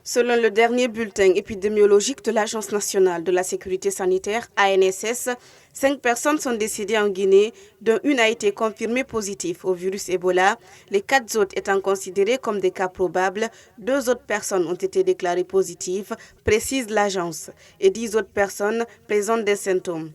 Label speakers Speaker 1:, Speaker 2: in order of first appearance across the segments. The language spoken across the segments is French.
Speaker 1: Selon le dernier bulletin épidémiologique de l'Agence nationale de la sécurité sanitaire, ANSS, 5 personnes sont décédées en Guinée, dont une a été confirmée positive au virus Ebola. Les 4 autres étant considérées comme des cas probables, 2 autres personnes ont été déclarées positives, précise l'agence, et 10 autres personnes présentent des symptômes.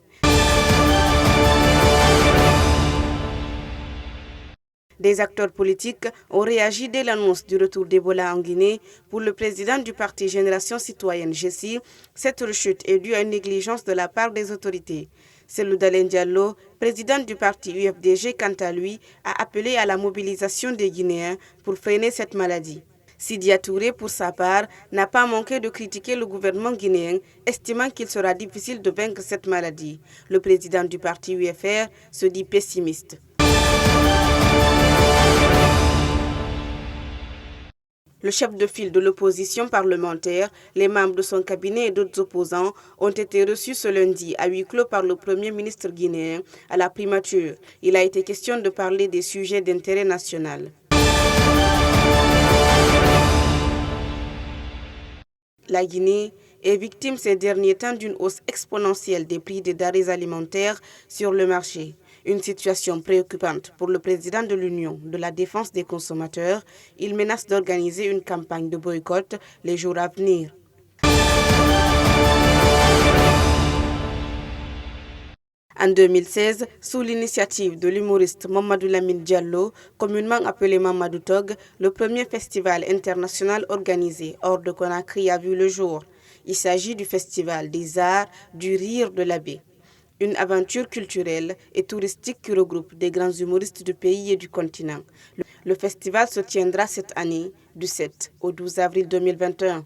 Speaker 1: Des acteurs politiques ont réagi dès l'annonce du retour d'Ebola en Guinée. Pour le président du parti Génération Citoyenne, GECI, cette rechute est due à une négligence de la part des autorités. Cellou Dalein Diallo, président du parti UFDG, quant à lui, a appelé à la mobilisation des Guinéens pour freiner cette maladie. Sidya Touré, pour sa part, n'a pas manqué de critiquer le gouvernement guinéen, estimant qu'il sera difficile de vaincre cette maladie. Le président du parti UFR se dit pessimiste. Le chef de file de l'opposition parlementaire, les membres de son cabinet et d'autres opposants ont été reçus ce lundi à huis clos par le Premier ministre guinéen à la primature. Il a été question de parler des sujets d'intérêt national. La Guinée est victime ces derniers temps d'une hausse exponentielle des prix des denrées alimentaires sur le marché. Une situation préoccupante pour le président de l'Union de la défense des consommateurs. Il menace d'organiser une campagne de boycott les jours à venir. En 2016, sous l'initiative de l'humoriste Mamadou Lamine Diallo, communément appelé Mamadou Tog, le premier festival international organisé hors de Conakry a vu le jour. Il s'agit du Festival des Arts du Rire de la Baie. Une aventure culturelle et touristique qui regroupe des grands humoristes du pays et du continent. Le festival se tiendra cette année du 7 au 12 avril 2021.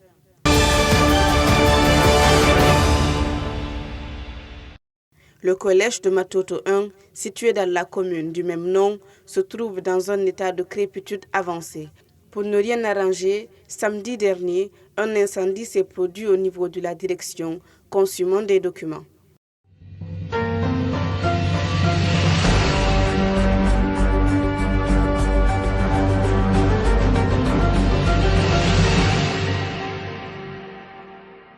Speaker 1: Le collège de Matoto 1, situé dans la commune du même nom, se trouve dans un état de crépitude avancée. Pour ne rien arranger, samedi dernier, un incendie s'est produit au niveau de la direction, consumant des documents.